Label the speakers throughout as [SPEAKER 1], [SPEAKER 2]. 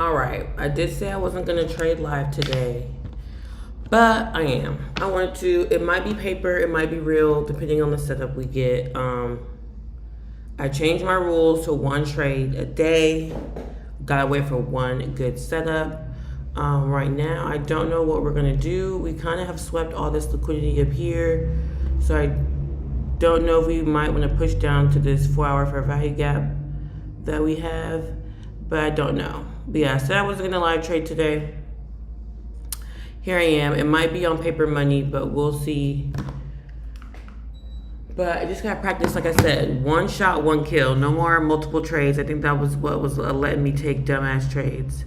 [SPEAKER 1] All right, I did say I wasn't gonna trade live today, but I am. I wanted to. It might be paper, it might be real, depending on the setup we get. I changed my rules to one trade a day. Gotta wait for one good setup. Right now, I don't know what we're gonna do. We kind of have swept all this liquidity up here, so I don't know if we might want to push down to this 4-hour fair value gap that we have, but I don't know. But yeah, I said I wasn't gonna live trade today. Here I am. It might be on paper money, but we'll see. But I just gotta practice, like I said, one shot, one kill. No more multiple trades. I think that was what was letting me take dumbass trades.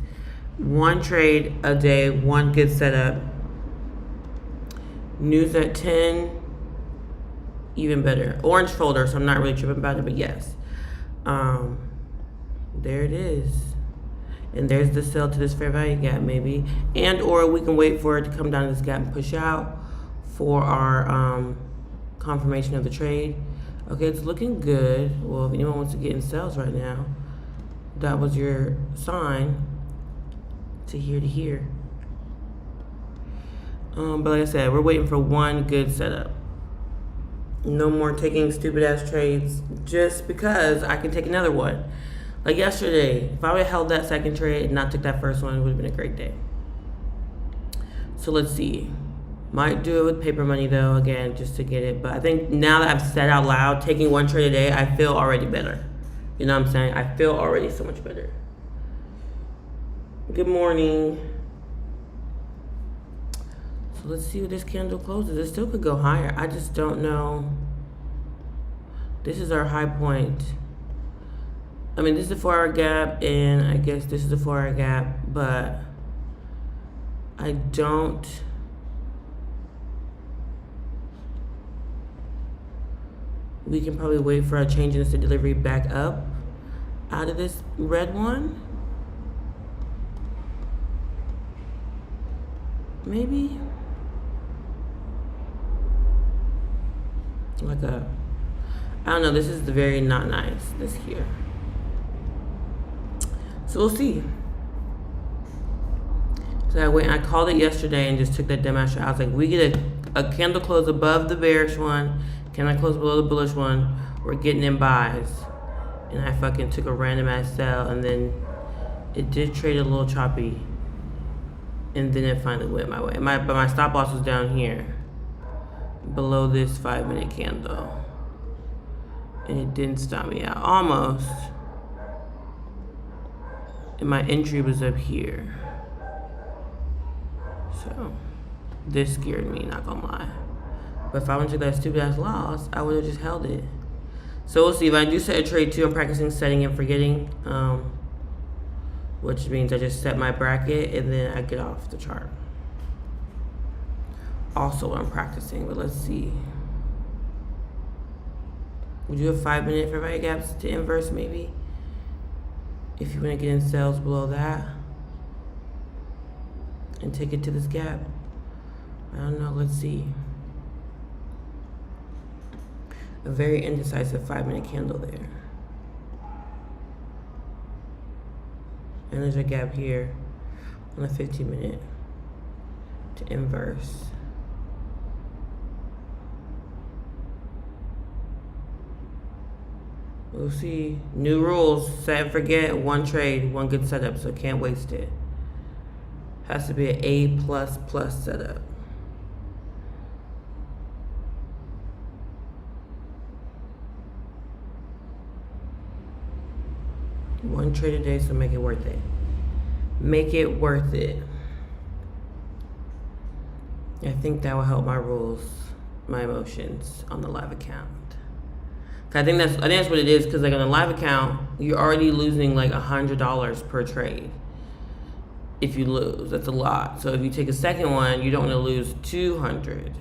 [SPEAKER 1] One trade a day, one good setup. News at 10, even better. Orange folder, so I'm not really tripping about it, but yes. There it is. And there's the sell to this fair value gap, maybe. And or we can wait for it to come down to this gap and push out for our confirmation of the trade. Okay, it's looking good. Well, if anyone wants to get in sales right now, that was your sign to here. But like I said, we're waiting for one good setup. No more taking stupid ass trades just because I can take another one. Like yesterday, if I would have held that second trade and not took that first one, it would have been a great day. So let's see. Might do it with paper money though, again, just to get it. But I think now that I've said out loud, taking one trade a day, I feel already better. You know what I'm saying? I feel already so much better. Good morning. So let's see what this candle closes. It still could go higher. I just don't know. This is our high point. I mean, this is a 4-hour gap, and I guess this is a 4-hour gap, but I don't. We can probably wait for a change in this delivery back up out of this red one. Maybe. Like a, I don't know, this is very not nice, this here. So we'll see. So I called it yesterday and just took that dumb ass shot. I was like, we get a candle close above the bearish one, candle close below the bullish one, we're getting in buys. And I fucking took a random ass sell, and then it did trade a little choppy. And then it finally went my way. But my stop loss was down here, below this 5-minute candle. And it didn't stop me out, almost. And my entry was up here. So this scared me, not gonna lie. But if I went to that stupid ass loss, I would have just held it. So we'll see. If I do set a trade too, I'm practicing setting and forgetting, which means I just set my bracket and then I get off the chart. Also I'm practicing, but let's see. Would you have 5-minute fair value gaps to inverse maybe? If you want to get in sales below that and take it to this gap. I don't know, let's see. A very indecisive 5-minute candle there. And there's a gap here on a 15-minute to inverse. We'll see. New rules. Set and forget. One trade, one good setup, so can't waste it. Has to be an A++ setup. One trade a day, so make it worth it. Make it worth it. I think that will help my rules, my emotions on the live account. I think that's what it is, because like on a live account, you're already losing like $100 per trade. If you lose, that's a lot. So if you take a second one, you don't want to lose 200.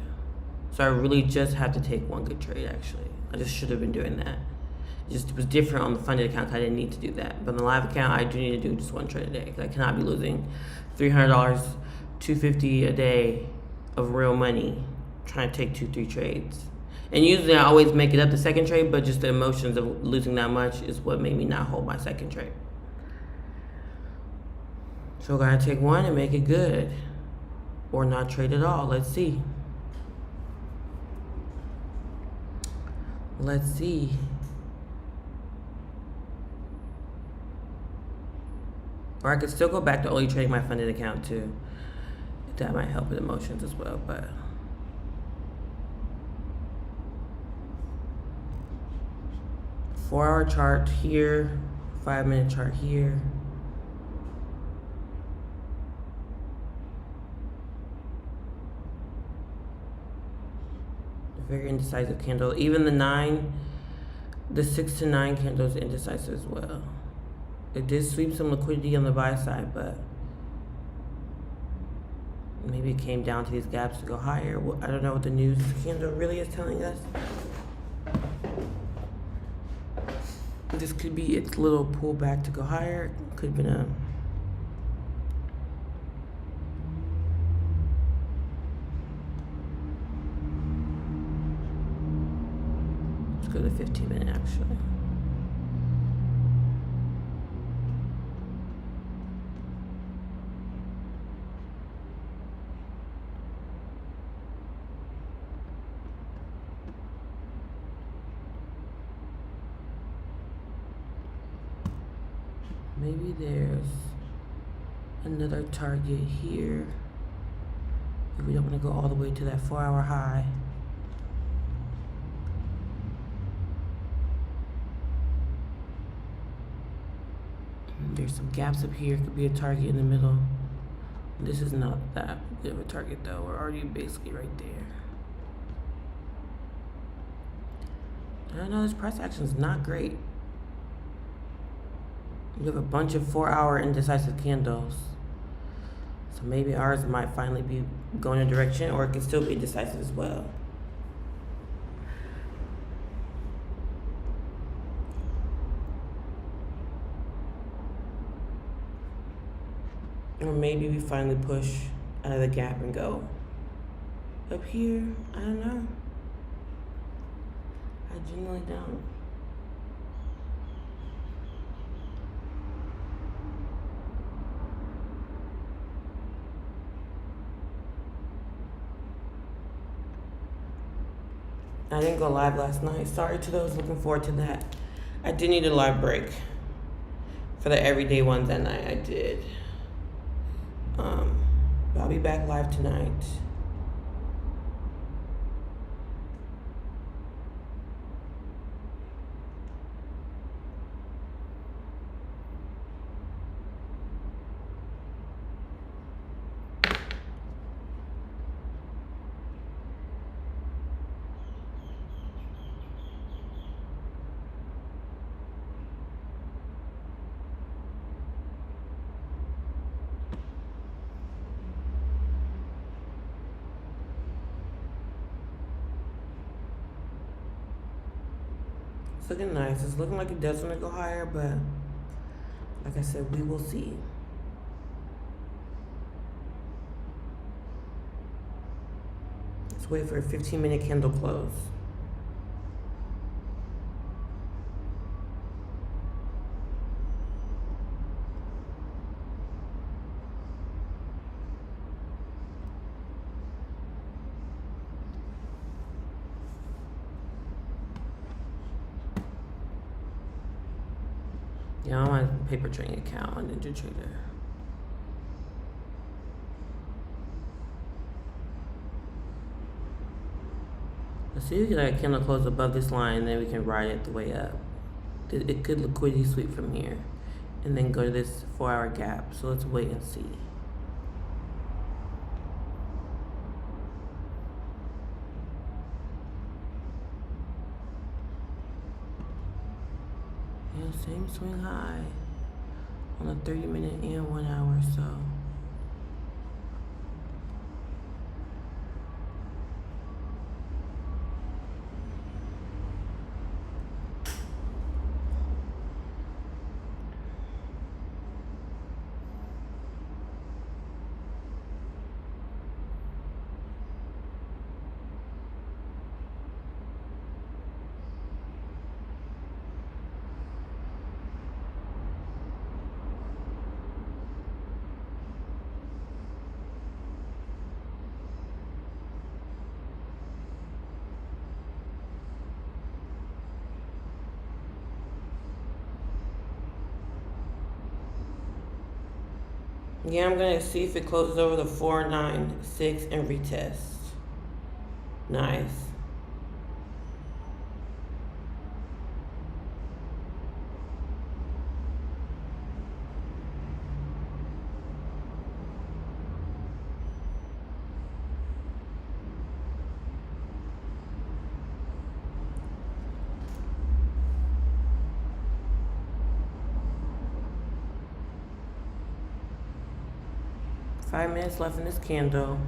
[SPEAKER 1] So I really just have to take one good trade. Actually, I just should have been doing that. It was different on the funded account, 'cause I didn't need to do that. But on the live account, I do need to do just one trade a day, because I cannot be losing $300, $250 a day of real money trying to take 2-3 trades. And usually I always make it up the second trade, but just the emotions of losing that much is what made me not hold my second trade. So I gotta take one and make it good. Or not trade at all. Let's see. Let's see. Or I could still go back to only trading my funded account too. That might help with emotions as well, but 4-hour chart here, 5-minute chart here. Very indecisive candle. Even the 6 to 9 candles indecisive as well. It did sweep some liquidity on the buy side, but maybe it came down to these gaps to go higher. I don't know what the news candle really is telling us. This could be its little pullback to go higher. Could have been a let's go to 15-minute actually. Maybe there's another target here if we don't want to go all the way to that 4-hour high. There's some gaps up here. Could be a target in the middle. This is not that good of a target though. We're already basically right there. I don't know, this price action is not great. We have a bunch of 4-hour indecisive candles. So maybe ours might finally be going in a direction, or it can still be indecisive as well. Or maybe we finally push out of the gap and go up here. I don't know. I genuinely don't. I didn't go live last night. Sorry to those looking forward to that. I did need a live break for the everyday ones that night. I did. But I'll be back live tonight. It's looking nice. It's looking like it does want to go higher, but like I said, we will see. Let's wait for a 15-minute candle close. Yeah, I'm on a paper trading account on Ninja Trader. Let's see if we get a candle close above this line, and then we can ride it the way up. It could liquidity sweep from here and then go to this 4-hour gap. So let's wait and see. Same swing high on a 30-minute and 1 hour, so. Yeah, I'm gonna see if it closes over the 496 and retest. Nice. Five minutes left in this candle.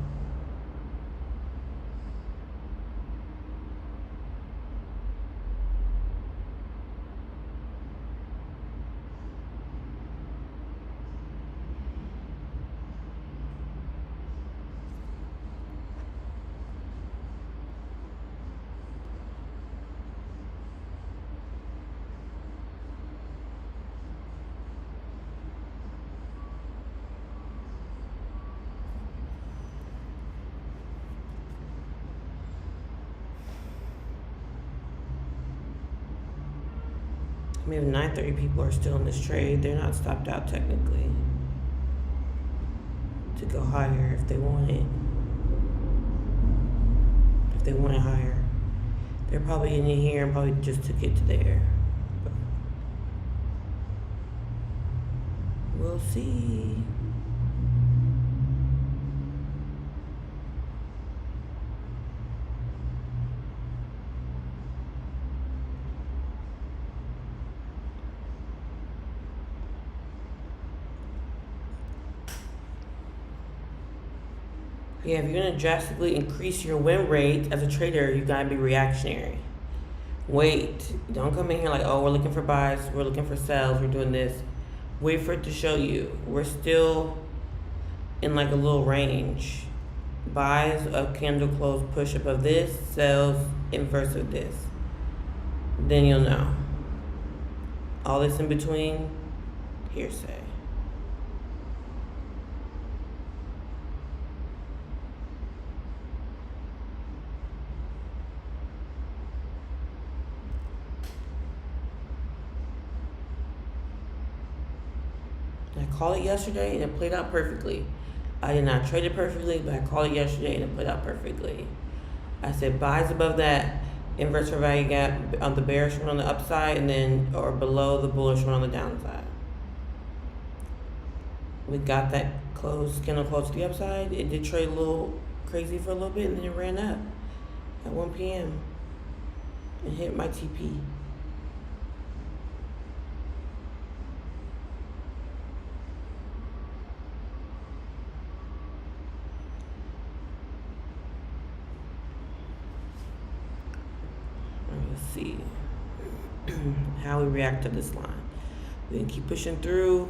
[SPEAKER 1] Maybe 9:30 people are still in this trade. They're not stopped out technically to go higher if they want it. If they want it higher, they're probably in here and probably just took it to there. But we'll see. Yeah, if you're gonna drastically increase your win rate as a trader, you gotta be reactionary. Wait, don't come in here like, oh, we're looking for buys, we're looking for sells, we're doing this. Wait for it to show you. We're still in like a little range. Buys, a candle close, push above this, sells, inverse of this. Then you'll know. All this in between, hearsay. I called it yesterday and it played out perfectly. I did not trade it perfectly, but I called it yesterday and it played out perfectly. I said buys above that inverse fair value gap on the bearish one on the upside, and then or below the bullish one on the downside. We got that candle close to the upside. It did trade a little crazy for a little bit, and then it ran up at 1 p.m. and hit my TP. See how we react to this line. We can keep pushing through.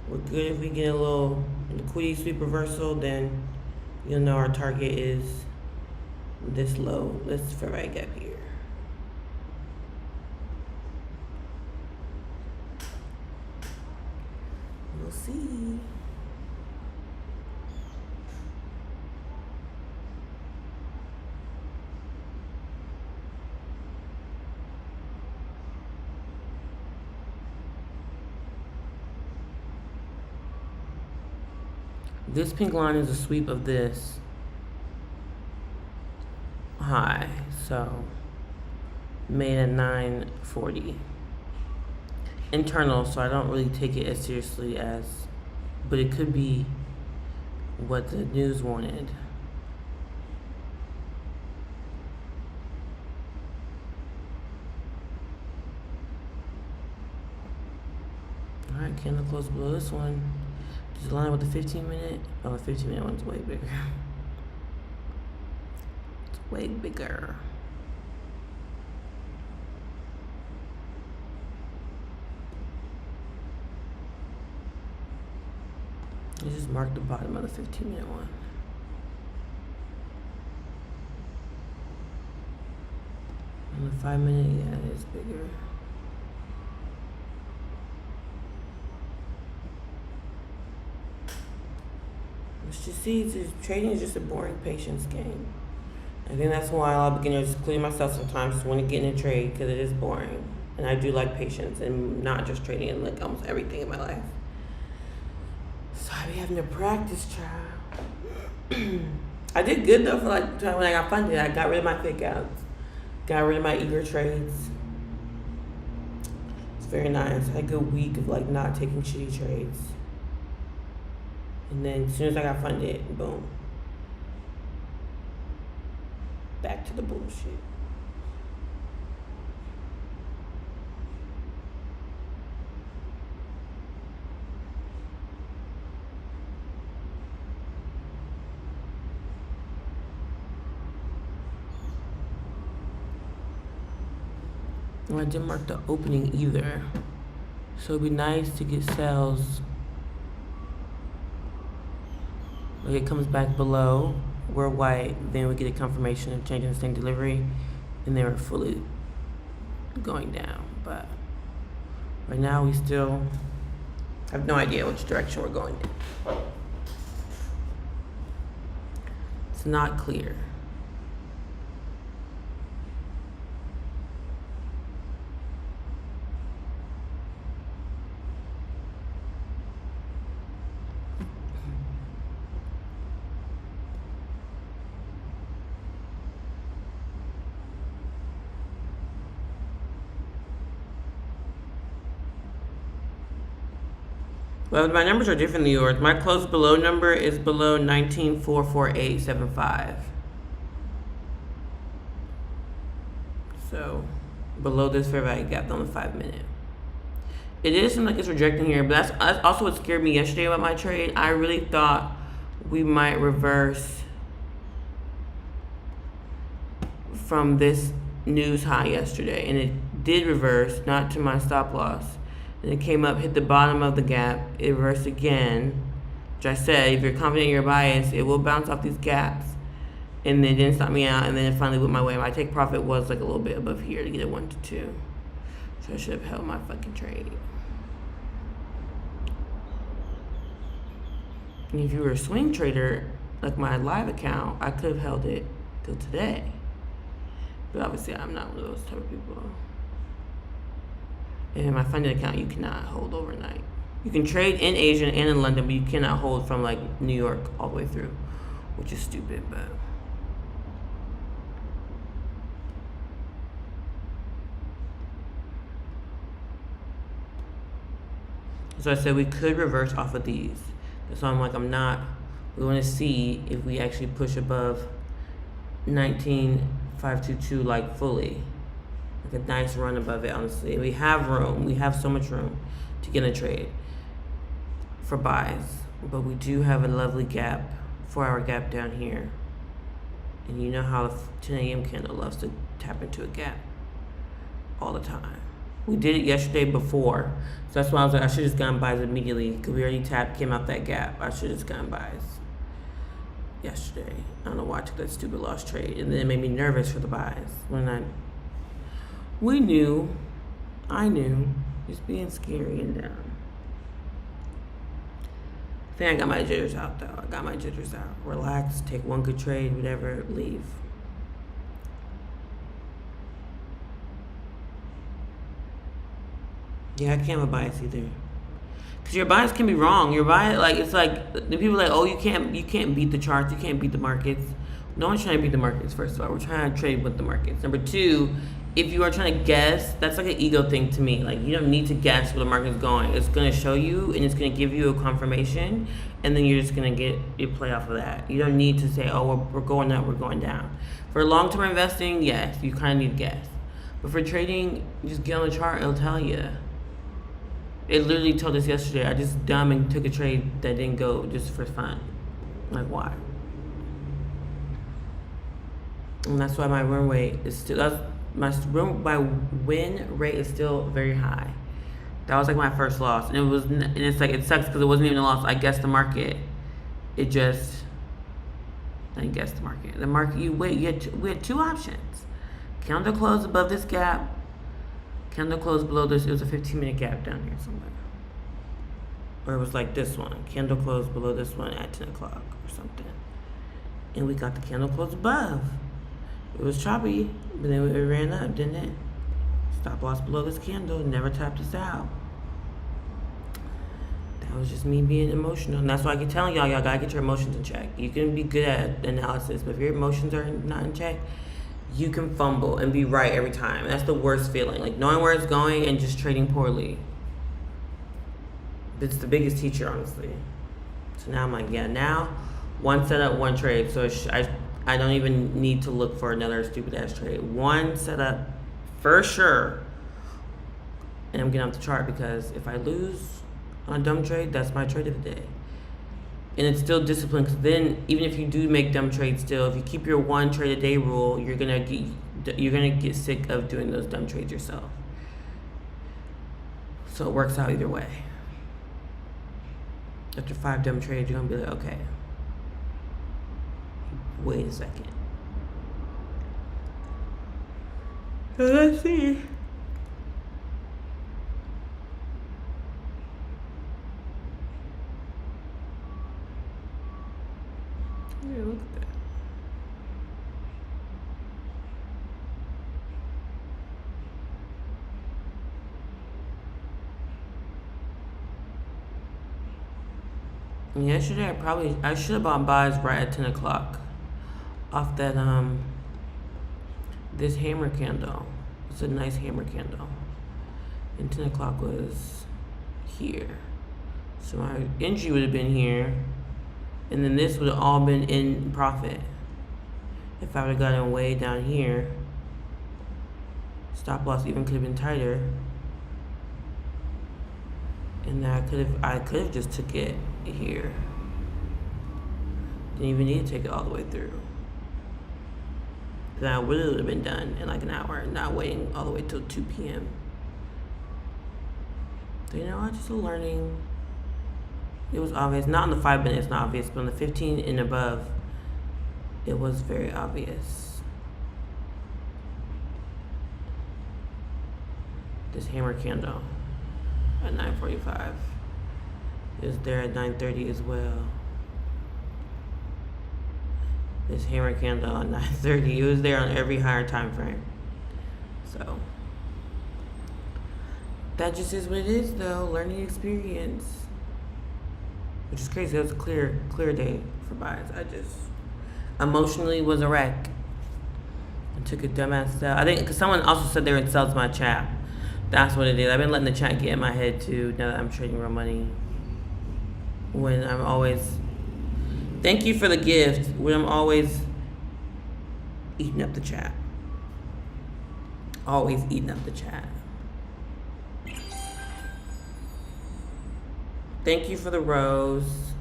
[SPEAKER 1] We're good if we get a little liquidity sweep reversal, then you'll know our target is this low. Let's fair value gap here. We'll see. This pink line is a sweep of this high, so made at 940. Internal, so I don't really take it as seriously as, but it could be what the news wanted. All right, candle close below this one. Just line with the 15-minute. Oh, the 15-minute one's way bigger. It's way bigger. Let's just mark the bottom of the 15-minute one. On the 5-minute, yeah, it's bigger. Let's just see, trading is just a boring patience game. I think that's why a lot of beginners, including myself sometimes, want to get in a trade because it is boring. And I do like patience and not just trading in like almost everything in my life. So I be having to practice, child. I did good though for like when I got funded. I got rid of my fake outs, got rid of my eager trades. It's very nice. I had a good week of like not taking shitty trades. And then as soon as I got funded, boom. Back to the bullshit. Well, I didn't mark the opening either. So it'd be nice to get sales. Like it comes back below, we're white, then we get a confirmation of changing the same delivery, and then we're fully going down. But right now we still have no idea which direction we're going in. It's not clear. Well, my numbers are different than yours. My close below number is below 19,448.75. So, below this fair value gap on the 5 minute. It does seem like it's rejecting here, but that's also what scared me yesterday about my trade. I really thought we might reverse from this news high yesterday, and it did reverse, not to my stop loss. And it came up, hit the bottom of the gap, it reversed again, which I said, if you're confident in your bias, it will bounce off these gaps. And then it didn't stop me out, and then it finally went my way. My take profit was like a little bit above here to get a 1 to 2. So I should have held my fucking trade. And if you were a swing trader, like my live account, I could have held it till today. But obviously I'm not one of those type of people. And my funded account, you cannot hold overnight. You can trade in Asia and in London, but you cannot hold from like New York all the way through, which is stupid, but. So I said we could reverse off of these. So I'm like, we want to see if we actually push above 19,522 like fully. Like a nice run above it, honestly. We have room. We have so much room to get in a trade for buys. But we do have a lovely gap, 4-hour gap down here. And you know how the 10 a.m. candle loves to tap into a gap all the time. We did it yesterday before. So that's why I was like, I should have just gone buys immediately. Because we already came out that gap. I should have just gone buys yesterday. I don't know why I took that stupid loss trade. And then it made me nervous for the buys. I knew, just being scary and dumb. I think I got my jitters out though. Relax, take one good trade, whatever, leave. Yeah, I can't have a bias either. Cause your bias can be wrong. Your bias, like it's like the people are like, oh, you can't beat the charts, you can't beat the markets. No one's trying to beat the markets. First of all, we're trying to trade with the markets. Number two, if you are trying to guess, that's like an ego thing to me. Like you don't need to guess where the market's going. It's gonna show you and it's gonna give you a confirmation, and then you're just gonna get your play off of that. You don't need to say, oh, we're going up, we're going down. For long-term investing, yes, you kind of need to guess. But for trading, just get on the chart, it'll tell you. It literally told us yesterday. I just dumb and took a trade that didn't go just for fun. Like why? And that's why my win rate is still. My win rate is still very high. That was like my first loss, and it's like it sucks because it wasn't even a loss. I guessed the market. I didn't guess the market. The market. We had two options. Candle close above this gap. Candle close below this. It was a 15-minute gap down here somewhere. Or it was like this one. Candle close below this one at 10 o'clock or something. And we got the candle close above. It was choppy, but then it ran up, didn't it? Stop loss below this candle. Never tapped us out. That was just me being emotional. And that's why I keep telling y'all gotta get your emotions in check. You can be good at analysis, but if your emotions are not in check, you can fumble and be right every time. And that's the worst feeling. Like knowing where it's going and just trading poorly. It's the biggest teacher, honestly. So now I'm like, yeah, now one setup, one trade. So I don't even need to look for another stupid ass trade. One setup for sure. And I'm getting off the chart because if I lose on a dumb trade, that's my trade of the day. And it's still discipline, because then even if you do make dumb trades, still if you keep your one trade a day rule, you're gonna get sick of doing those dumb trades yourself. So it works out either way. After 5 dumb trades, you're gonna be like, okay, wait a second. So let's see. Yeah, look at that. Yesterday I should have bought buys right at 10 o'clock off that this hammer candle. It's a nice hammer candle. And 10 o'clock was here. So my entry would have been here. And then this would have all been in profit. If I would have gotten way down here, stop loss even could have been tighter. And then I could have just took it here. Didn't even need to take it all the way through. Then I would have been done in like an hour, not waiting all the way till 2 p.m. So, I just learning. It was obvious. Not on the 5 minutes, not obvious, but on the 15 and above, it was very obvious. This hammer candle at 9:45 is there at 9:30 as well. This hammer candle at 9:30, it was there on every higher time frame. So that just is what it is, though. Learning experience. Which is crazy. It was a clear day for buys. I just emotionally was a wreck and took a dumbass sell. I think because someone also said they were in sales my chat. That's what it is. I've been letting the chat get in my head too. Now that I'm trading real money, when I'm always thank you for the gift. When I'm always eating up the chat. Always eating up the chat. Thank you for the rose.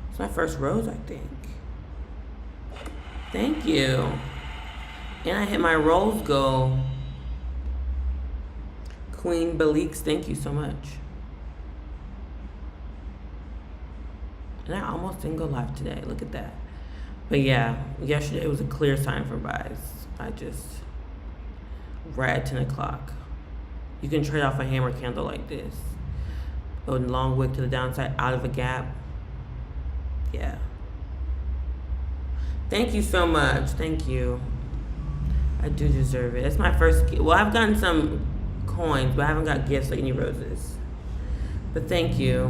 [SPEAKER 1] It's my first rose, I think. Thank you. And I hit my rose goal. Queen Belix, thank you so much. And I almost didn't go live today. Look at that. But yeah, yesterday was a clear sign for buys. I just right at 10 o'clock. You can trade off a hammer candle like this. A long wick to the downside out of a gap. Yeah. Thank you so much. Thank you. I do deserve it. It's my first. Well, I've gotten some coins, but I haven't got gifts like any roses. But thank you.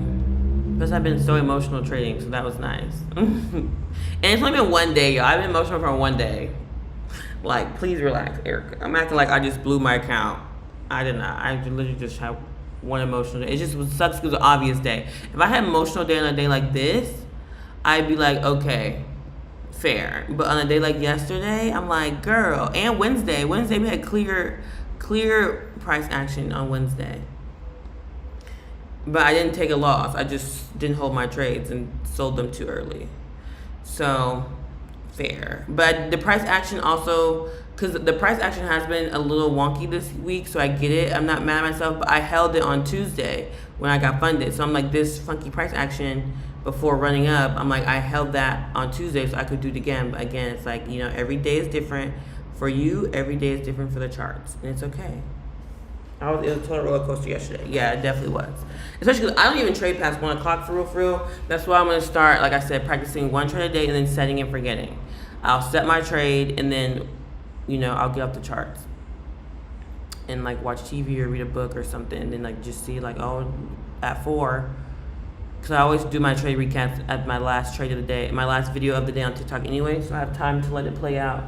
[SPEAKER 1] Because I've been so emotional trading, so that was nice. And it's only been one day, y'all. I've been emotional for one day. Like, please relax, Erica. I'm acting like I just blew my account. I did not. I literally just had one emotional day. It just sucks because it's an obvious day. If I had an emotional day on a day like this, I'd be like, okay, fair. But on a day like yesterday, I'm like, girl. And Wednesday we had clear price action on Wednesday. But I didn't take a loss. I just didn't hold my trades and sold them too early. So, fair. But the price action also, because the price action has been a little wonky this week, so I get it. I'm not mad at myself, but I held it on Tuesday when I got funded. So I'm like, this funky price action before running up, I'm like, I held that on Tuesday so I could do it again. But again, it's like, every day is different. For you, every day is different for the charts. And it's okay. It was a total roller coaster yesterday. Yeah, it definitely was. Especially because I don't even trade past 1 o'clock for real. That's why I'm going to start, like I said, practicing one trade a day and then setting and forgetting. I'll set my trade and then, I'll get up the charts. And, watch TV or read a book or something. And then, just see, at 4, because I always do my trade recaps at my last trade of the day, my last video of the day on TikTok anyway, so I have time to let it play out.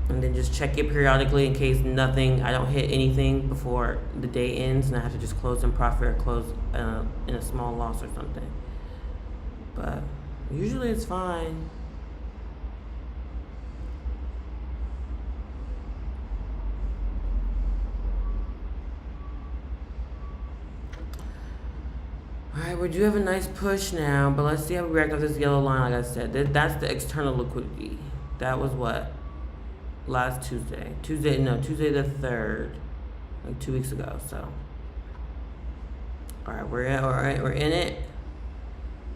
[SPEAKER 1] And then just check it periodically in case I don't hit anything before the day ends and I have to just close in profit or close in a small loss or something. But usually it's fine. Alright, we do have a nice push now, but let's see how we react on this yellow line. Like I said, that's the external liquidity. That was what? Last Tuesday. Tuesday the 3rd. Like 2 weeks ago, so. Alright, we're in it.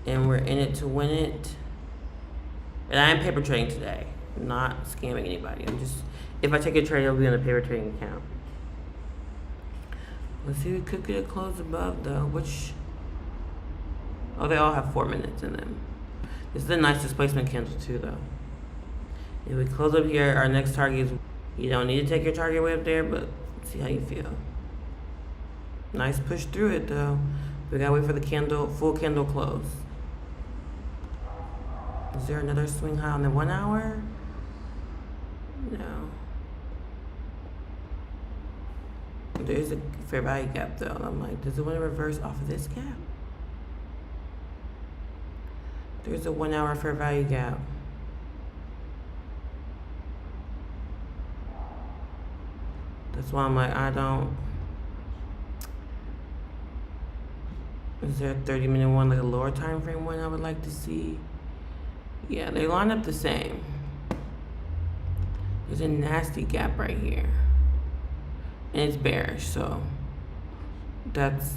[SPEAKER 1] And we're in it to win it. And I am paper trading today. I'm not scamming anybody. If I take a trade, it'll be on a paper trading account. Let's see if we could get a close above though, oh, they all have 4 minutes in them. This is a nice displacement candle too though. If we close up here, our next target is, you don't need to take your target way up there, but see how you feel. Nice push through it though. We gotta wait for the full candle close. Is there another swing high on the 1 hour? No. There's a fair value gap though. And I'm like, does it want to reverse off of this gap? There's a 1 hour fair value gap. That's why I'm like, is there a 30-minute one, like a lower time frame one I would like to see? Yeah, they line up the same. There's a nasty gap right here. And it's bearish, so that's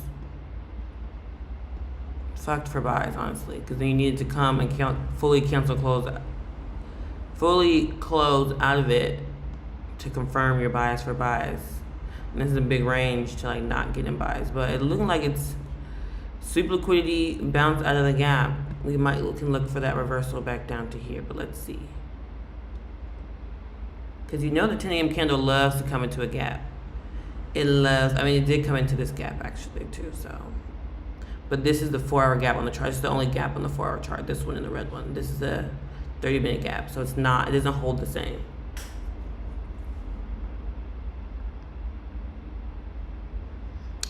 [SPEAKER 1] fucked for buys, honestly, because then you needed to come and fully close out of it to confirm your bias for buys. And this is a big range to like not get in buys, but it looking like it's sweep liquidity, bounce out of the gap. We can look for that reversal back down to here, but let's see. Because you know the 10 a.m. candle loves to come into a gap. It did come into this gap actually too, so. But this is the 4-hour gap on the chart. It's the only gap on the 4-hour chart, this one and the red one. This is a 30-minute gap, so it doesn't hold the same.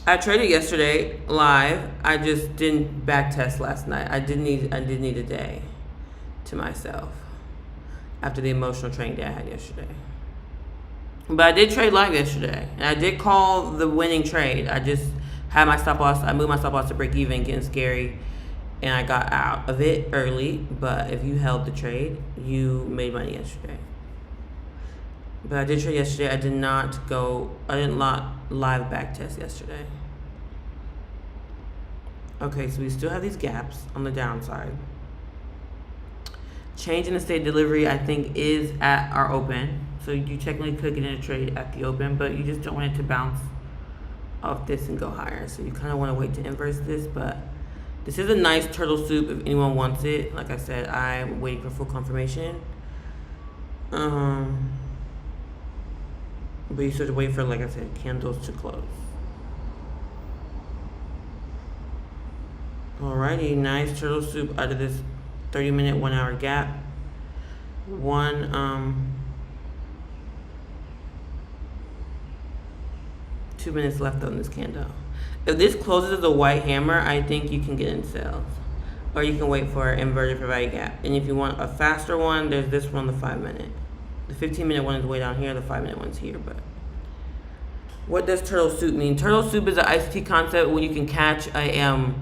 [SPEAKER 1] I traded yesterday live. I just didn't back test last night. I did need a day to myself after the emotional trading day I had yesterday. But I did trade live yesterday, and I did call the winning trade. I just had my stop loss. I moved my stop loss to break even, getting scary, and I got out of it early. But if you held the trade, you made money yesterday. But I did trade yesterday. I didn't live back test yesterday. Okay, so we still have these gaps on the downside. Change in the state delivery, I think, is at our open. So you technically could get in a trade at the open, but you just don't want it to bounce off this and go higher. So you kind of want to wait to inverse this, but this is a nice turtle soup if anyone wants it. Like I said, I'm waiting for full confirmation. But you still have to wait for, like I said, candles to close. Alrighty, nice turtle soup out of this 30-minute, 1-hour gap. 2 minutes left on this candle. If this closes as a white hammer, I think you can get in sales. Or you can wait for an inverted fair value gap. And if you want a faster one, there's this one on the 5-minute. The 15-minute one is way down here, the 5-minute one's here, but what does turtle soup mean? Turtle soup is an ICT concept where you can catch a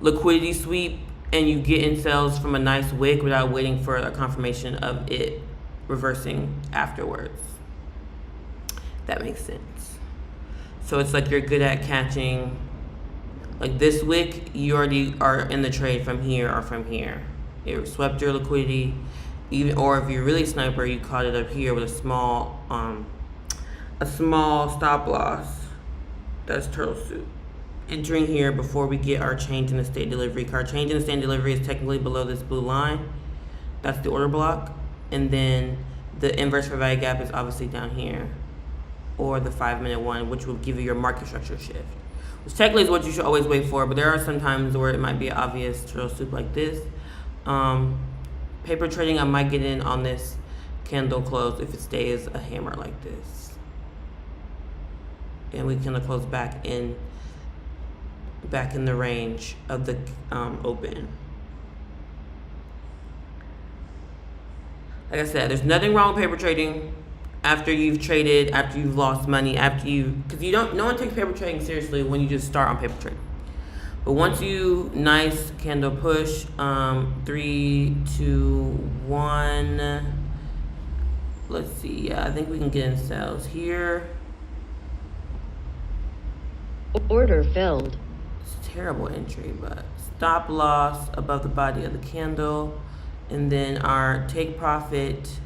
[SPEAKER 1] liquidity sweep and you get in sales from a nice wick without waiting for a confirmation of it reversing afterwards. That makes sense. So it's like you're good at catching, like this wick, you already are in the trade from here or from here. It swept your liquidity. Or if you're really a sniper, you caught it up here with a small stop loss. That's turtle soup. Entering here before we get our change in the state delivery. Our change in the state delivery is technically below this blue line. That's the order block. And then the inverse fair value gap is obviously down here, or the 5-minute one, which will give you your market structure shift. which technically is what you should always wait for, but there are some times where it might be obvious turtle soup like this. Paper trading, I might get in on this candle close if it stays a hammer like this. And we candle close back in the range of the open. Like I said, there's nothing wrong with paper trading after you've traded, after you've lost money, because no one takes paper trading seriously when you just start on paper trading. But once you nice candle push, 3, 2, 1. Let's see. Yeah, I think we can get in sales here.
[SPEAKER 2] Order filled.
[SPEAKER 1] It's a terrible entry, but stop loss above the body of the candle. And then our take profit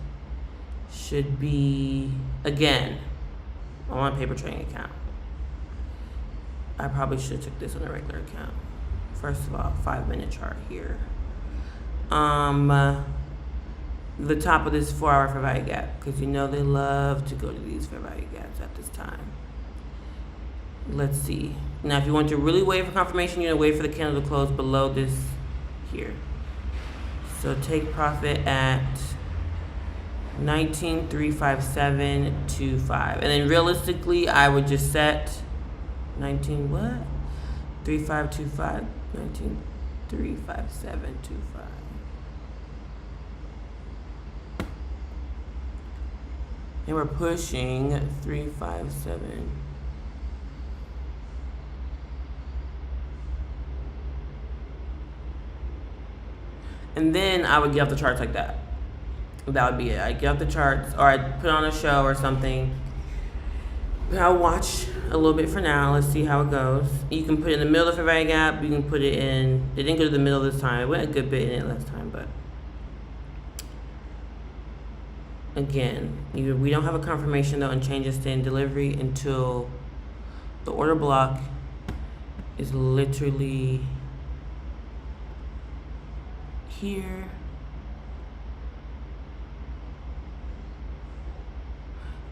[SPEAKER 1] should be, again, on a paper trading account. I probably should have took this on a regular account. First of all, 5-minute chart here. The top of this 4-hour fair value gap, because you know they love to go to these fair value gaps at this time. Let's see. Now, if you want to really wait for confirmation, you're gonna wait for the candle to close below this here. So take profit at 19,357.25, and then realistically, I would just set 19 what? 3525, 19,357.25. And we're pushing 357. And then I would get off the charts like that. That would be it. I'd get off the charts, or I'd put on a show or something. But I'll watch a little bit for now. Let's see how it goes. You can put it in the middle of the fair value gap. You can put it in. It didn't go to the middle this time. It went a good bit in it last time, but again, we don't have a confirmation though, and changes to in delivery until the order block is literally here.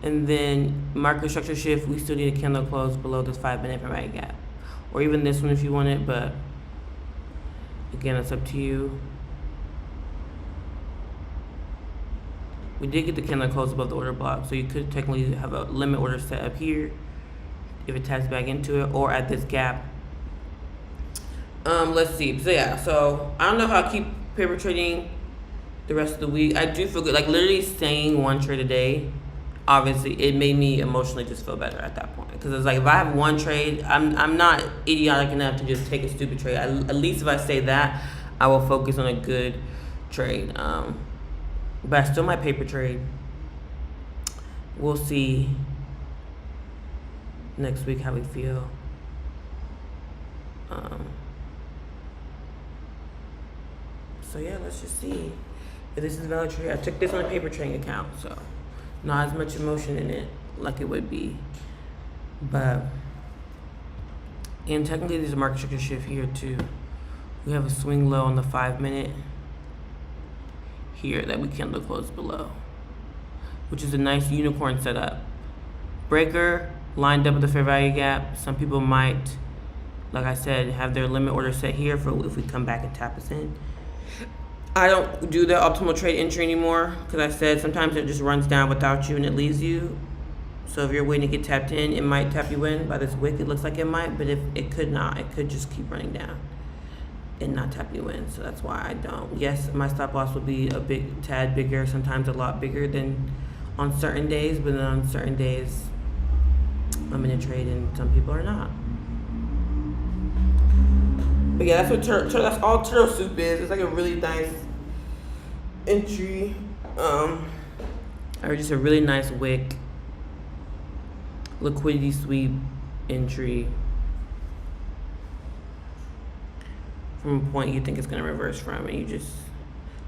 [SPEAKER 1] And then market structure shift, we still need a candle close below this 5-minute fair value gap, or even this one if you want it, but again, it's up to you. We did get the candle close above the order block, so you could technically have a limit order set up here if it taps back into it, or at this gap. Let's see. So yeah, so I don't know how I keep paper trading the rest of the week. I do feel good, like literally staying one trade a day. Obviously, it made me emotionally just feel better at that point, because it's like if I have one trade, I'm not idiotic enough to just take a stupid trade. At least if I say that, I will focus on a good trade. But I still might paper trade. We'll see next week how we feel. So yeah, let's just see if this is a valid trade. I took this on a paper trading account, so not as much emotion in it like it would be. But, and technically there's a market structure shift here too. We have a swing low on the 5-minute here that we candle close below, which is a nice unicorn setup. Breaker lined up with the fair value gap. Some people might, like I said, have their limit order set here for if we come back and tap us in. I don't do the optimal trade entry anymore, because I said sometimes it just runs down without you and it leaves you. So if you're waiting to get tapped in, it might tap you in by this wick. It looks like it might, but if it could not, it could just keep running down and not tap you in. So that's why I don't. Yes, my stop loss will be a big tad bigger, sometimes a lot bigger than on certain days, but then on certain days I'm in a trade and some people are not. But yeah, that's what that's all turtle soup is. It's like a really nice entry, or just a really nice wick liquidity sweep entry from a point you think it's going to reverse from, and you just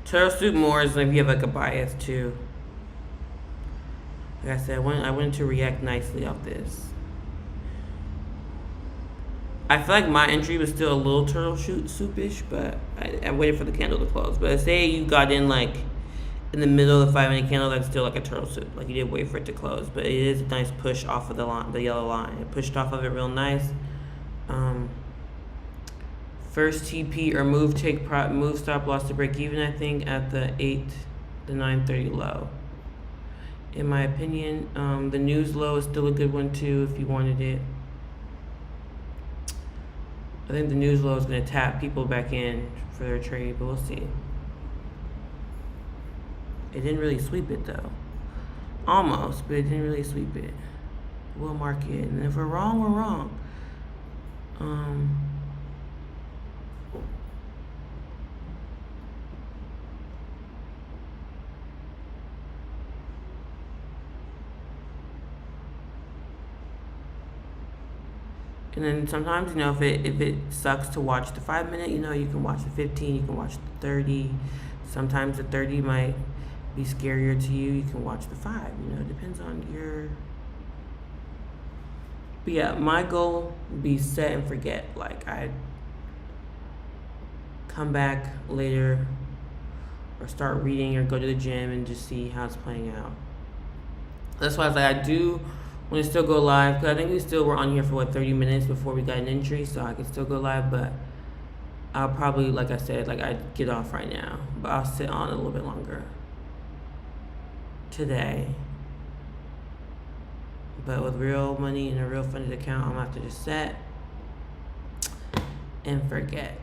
[SPEAKER 1] turtle soup more is like you have like a bias too. Like I said, I wanted to react nicely off this. I feel like my entry was still a little turtle soupish, but I waited for the candle to close. But say you got in like in the middle of the 5-minute candle, that's still like a turtle soup. Like you did wait for it to close, but it is a nice push off of the line, the yellow line. It pushed off of it real nice, Um, first TP or move stop loss to break even, I think, at the 930 low. In my opinion, the news low is still a good one too if you wanted it. I think the news low is going to tap people back in for their trade, but we'll see. It didn't really sweep it though. Almost, but it didn't really sweep it. We'll mark it, and if we're wrong, we're wrong. And then sometimes, if it sucks to watch the 5 minute, you can watch the 15, you can watch the 30. Sometimes the 30 might be scarier to you. You can watch the 5. It depends on your. But yeah, my goal would be set and forget. Like I come back later or start reading or go to the gym and just see how it's playing out. That's why I was like, I do want to still go live, because I think we still were on here for 30 minutes before we got an entry, so I can still go live, but I'll probably, like I said, I'd get off right now, but I'll sit on a little bit longer today. But with real money in a real funded account, I'm gonna have to just set and forget.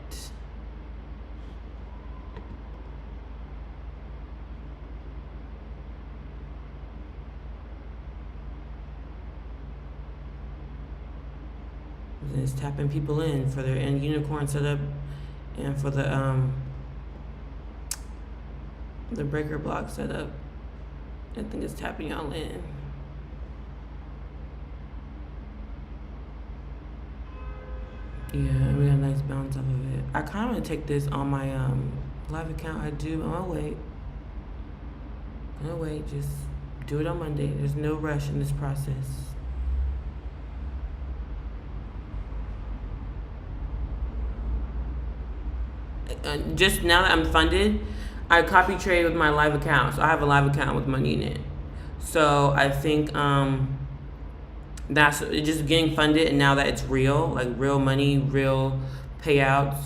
[SPEAKER 1] And it's tapping people in for their end unicorn setup and for the breaker block setup. I think it's tapping y'all in. Yeah, we got a nice bounce off of it. I kind of want to take this on my live account. I do. I'm gonna wait. Just do it on Monday. There's no rush in this process. Just now that I'm funded, I copy trade with my live account. So I have a live account with money in it. So I think that's just getting funded, and now that it's real, like real money, real payouts,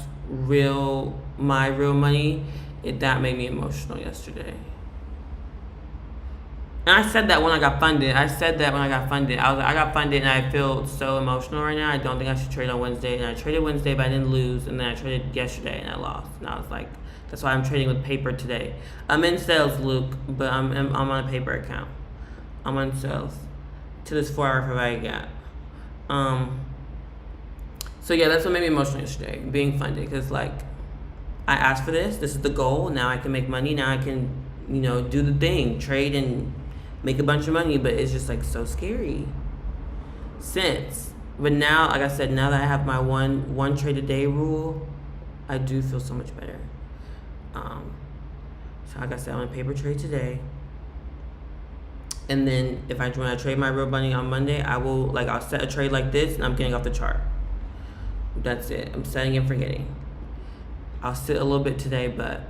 [SPEAKER 1] my real money, that made me emotional yesterday. And I said that when I got funded. I was like, I got funded and I feel so emotional right now. I don't think I should trade on Wednesday. And I traded Wednesday, but I didn't lose. And then I traded yesterday and I lost. And I was like, that's why I'm trading with paper today. I'm in sales, Luke, but I'm on a paper account. I'm on sales to this 4-hour fair value gap. So yeah, that's what made me emotional yesterday, being funded. Because I asked for this. This is the goal. Now I can make money. Now I can, do the thing, trade and make a bunch of money, but it's just so scary. But now, like I said, now that I have my one trade a day rule, I do feel so much better. So like I said, I'm gonna paper trade today, and then when I trade my real money on Monday, I'll set a trade like this, and I'm getting off the chart. That's it. I'm setting and forgetting. I'll sit a little bit today, but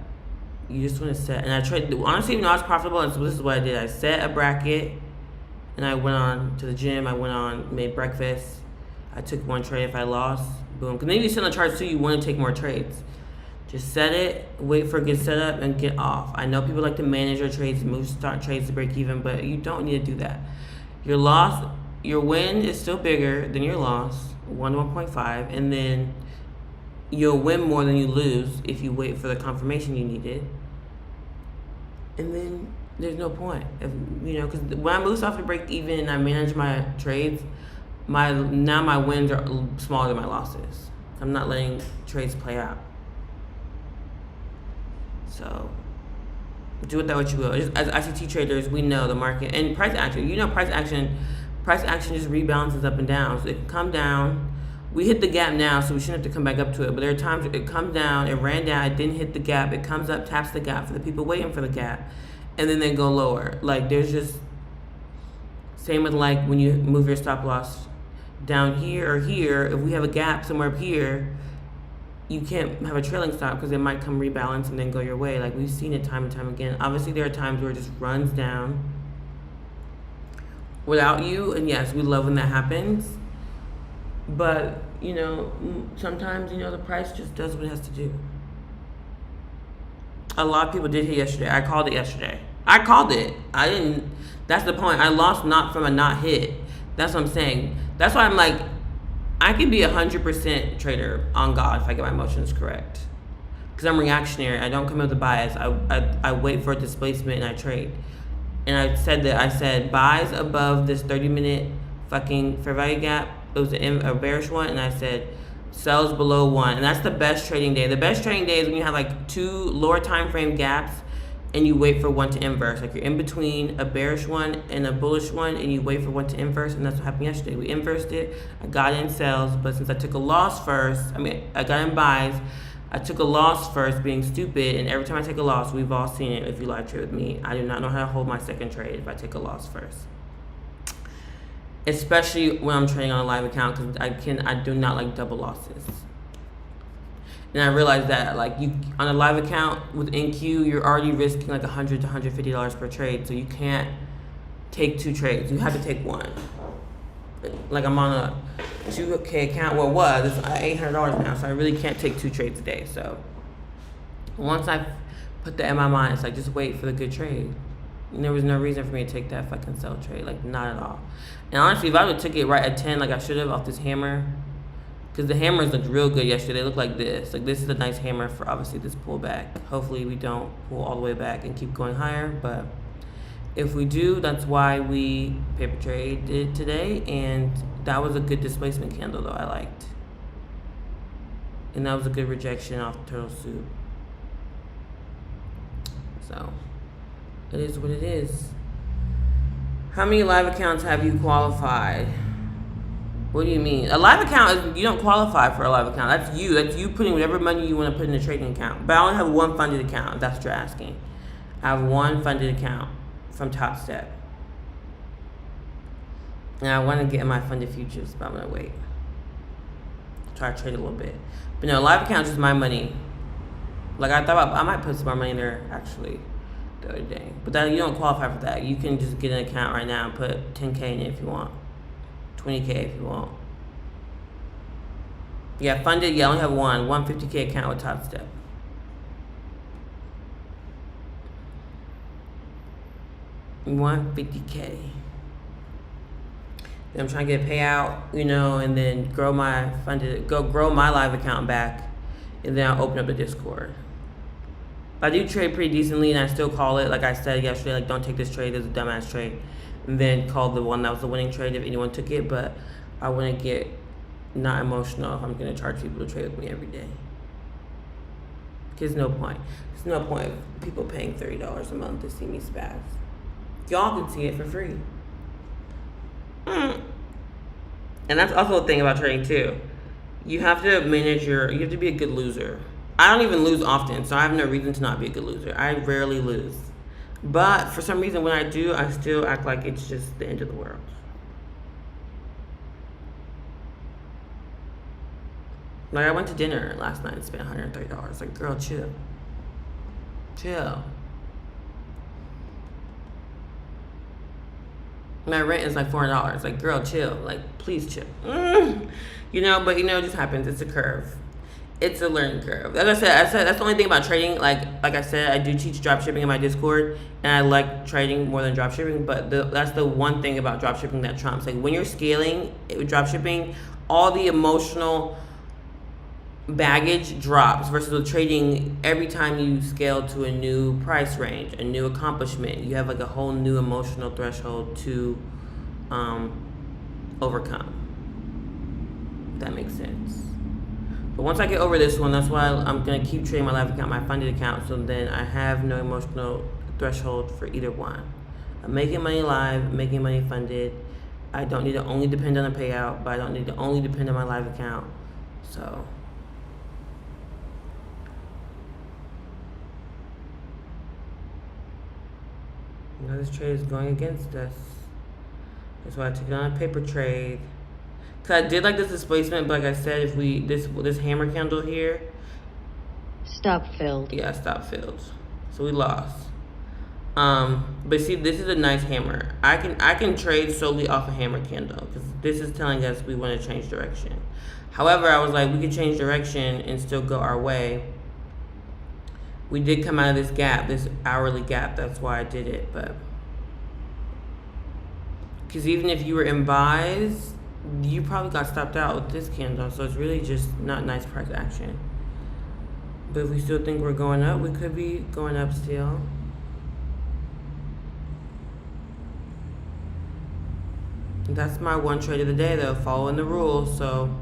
[SPEAKER 1] you just want to set. And I tried, honestly, even though I was profitable, and so this is what I did. I set a bracket, and I went on to the gym. I went on, made breakfast. I took one trade. If I lost, boom. Because maybe you sit on the charts too, you want to take more trades. Just set it, wait for a good setup, and get off. I know people like to manage their trades, start trades to break even, but you don't need to do that. Your win is still bigger than your loss, 1 to 1.5, and then you'll win more than you lose if you wait for the confirmation you needed. And then there's no point, because when I moved off to break even and I manage my trades, my wins are smaller than my losses. I'm not letting trades play out. So do with that what you will. Just as ICT traders, we know the market and price action. Price action just rebalances up and down. So it can come down. We hit the gap now, so we shouldn't have to come back up to it. But there are times it comes down, it ran down, it didn't hit the gap, it comes up, taps the gap for the people waiting for the gap, and then they go lower. There's just, same with when you move your stop loss down here or here. If we have a gap somewhere up here, you can't have a trailing stop because it might come rebalance and then go your way. We've seen it time and time again. Obviously, there are times where it just runs down without you, and yes, we love when that happens. But, sometimes, the price just does what it has to do. A lot of people did hit yesterday. I called it yesterday. I called it. I didn't. That's the point. I lost not from a not hit. That's what I'm saying. That's why I'm like, I can be 100% trader on God if I get my emotions correct. Because I'm reactionary. I don't come in with a bias. I wait for a displacement and I trade. And I said buys above this 30-minute fucking fair value gap. It was a bearish one. And I said sells below 1. And that's the best trading day. The best trading day is when you have like 2 lower time frame gaps and you wait for one to inverse. Like you're in between a bearish one and a bullish one and you wait for one to inverse, and that's what happened yesterday. We inversed it. I got in sales, but since I took a loss first, I got in buys. I took a loss first being stupid, and every time I take a loss, we've all seen it if you live trade with me. I do not know how to hold my second trade if I take a loss first. Especially when I'm trading on a live account, because I do not like double losses. And I realized that you on a live account with NQ, you're already risking like $100 to $150 per trade, so you can't take 2 trades. You have to take one. Like I'm on a $2K account. Well, it's $800 now, so I really can't take 2 trades a day. So once I put that in my mind, it's like just wait for the good trade. And there was no reason for me to take that fucking sell trade, like not at all. And honestly, if I would have took it right at 10, like I should have off this hammer. Because the hammers looked real good yesterday. They look like this. Like this is a nice hammer for obviously this pullback. Hopefully we don't pull all the way back and keep going higher. But if we do, that's why we paper traded today. And that was a good displacement candle though, I liked. And that was a good rejection off the turtle soup. So it is what it is. How many live accounts have you qualified? What do you mean? A live account is, you don't qualify for a live account. That's you putting whatever money you want to put in a trading account. But I only have one funded account, if that's what you're asking. I have one funded account from Top Step. And I want to get in my funded futures, but I'm going to wait. Try to trade a little bit. But no, live account is just my money. Like I might put some more money in there actually the other day. But that you don't qualify for that. You can just get an account right now and put 10K in it if you want. 20K if you want. Yeah, funded. Yeah, I only have one 50K account with Top Step. $150K. Then I'm trying to get a payout, and then grow my live account back, and then I'll open up the Discord. I do trade pretty decently, and I still call it, like I said yesterday, like don't take this trade, it's a dumbass trade. And then call the one that was the winning trade if anyone took it, but I wouldn't get not emotional if I'm going to charge people to trade with me every day. There's no point. There's no point of people paying $30 a month to see me spaz. Y'all can see it for free. And that's also the thing about trading too. You have to you have to be a good loser. I don't even lose often, so I have no reason to not be a good loser. I rarely lose. But for some reason, when I do, I still act like it's just the end of the world. Like, I went to dinner last night and spent $130. Like, girl, chill. Chill. My rent is like $400. Like, girl, chill. Like, please chill. But it just happens. It's a curve. It's a learning curve. Like I said that's the only thing about trading. Like I said, I do teach drop shipping in my Discord, and I like trading more than drop shipping. But that's the one thing about drop shipping that trumps. Like when you're scaling with drop shipping, all the emotional baggage drops versus with trading. Every time you scale to a new price range, a new accomplishment, you have like a whole new emotional threshold to overcome. If that makes sense. But once I get over this one, that's why I'm going to keep trading my live account, my funded account, so then I have no emotional threshold for either one. I'm making money live, making money funded. I don't need to only depend on a payout, but I don't need to only depend on my live account. So this trade is going against us. That's why I took it on a paper trade. Cause I did like this displacement, but like I said, if this hammer candle here,
[SPEAKER 2] Stop filled.
[SPEAKER 1] yeah, stop filled. So we lost. But see, this is a nice hammer. I can trade solely off a hammer candle because this is telling us we want to change direction. However, I was like, we could change direction and still go our way. We did come out of this gap, this hourly gap. That's why I did it. But because even if you were in buys, you probably got stopped out with this candle. So it's really just not nice price action. But if we still think we're going up, we could be going up still. That's my one trade of the day, though, following the rules. So,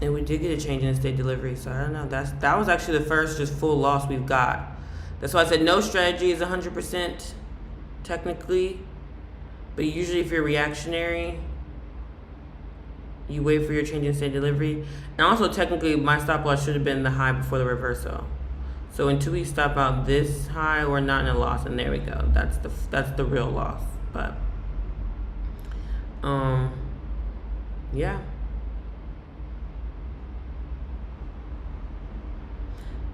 [SPEAKER 1] and we did get a change in state delivery. So I don't know. That was actually the first just full loss we've got. That's why I said no strategy is 100% technically. But usually, if you're reactionary, you wait for your change in state delivery. And also, technically, my stop loss should have been the high before the reversal. So until we stop out this high, we're not in a loss. And there we go. That's the real loss. But yeah,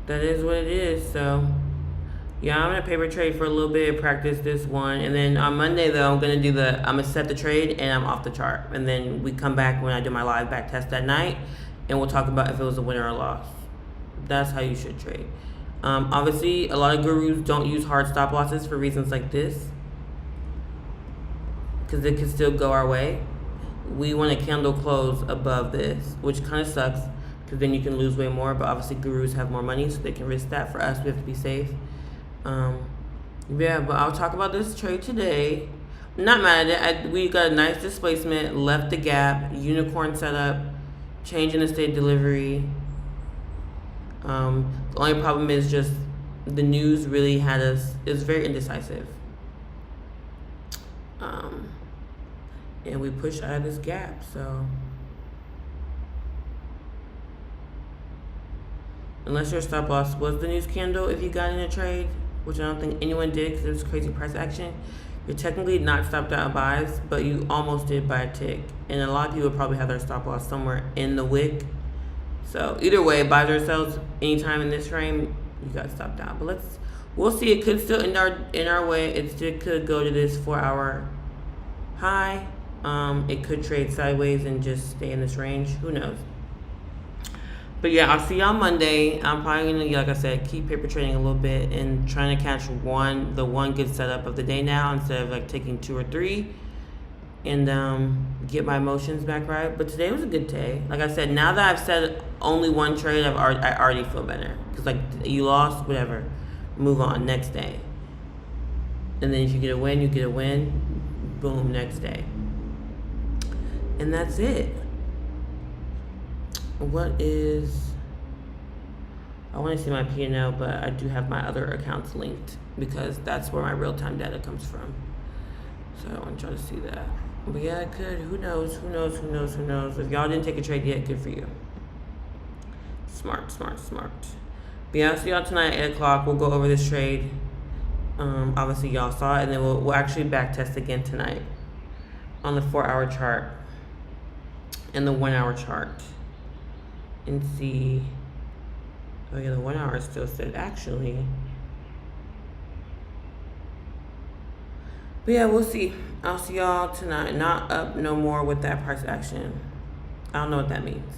[SPEAKER 1] that is what it is. So yeah, I'm gonna paper trade for a little bit, practice this one, and then on Monday though I'm gonna set the trade and I'm off the chart, and then we come back when I do my live back test that night, and we'll talk about if it was a win or a loss. That's how you should trade. Obviously, a lot of gurus don't use hard stop losses for reasons like this, because it could still go our way. We want a candle close above this, which kind of sucks because then you can lose way more. But obviously, gurus have more money, so they can risk that. For us, we have to be safe. Yeah, but I'll talk about this trade today. I'm not mad at it. We got a nice displacement, left the gap, unicorn setup, change in the state delivery. The only problem is just the news really had us. It was very indecisive. And we pushed out of this gap, so unless your stop loss was the news candle, if you got in a trade, which I don't think anyone did because it was crazy price action, you're technically not stopped out of buys, but you almost did by a tick. And a lot of people probably have their stop loss somewhere in the wick. So either way, buys or sells anytime in this frame, you got stopped out. But we'll see. It could still in our way. It still could go to this 4-hour high. It could trade sideways and just stay in this range. Who knows? But yeah, I'll see y'all Monday. I'm probably gonna, like I said, keep paper trading a little bit and trying to catch the one good setup of the day now instead of like taking 2 or 3, and get my emotions back right. But today was a good day. Like I said, now that I've said only one trade, I already feel better because like you lost, whatever, move on next day. And then if you get a win, you get a win. Boom, next day. And that's it. I want to see my P&L, but I do have my other accounts linked because that's where my real-time data comes from. So I want y'all to see that. But yeah, I could. Who knows? If y'all didn't take a trade yet, good for you. Smart. But yeah, I'll see y'all tonight at 8 o'clock. We'll go over this trade. Obviously, y'all saw it, and then we'll actually back test again tonight on the 4-hour chart and the 1-hour chart. And see, oh yeah, the 1 hour still said actually. But yeah, we'll see. I'll see y'all tonight. Not up no more with that price action. I don't know what that means.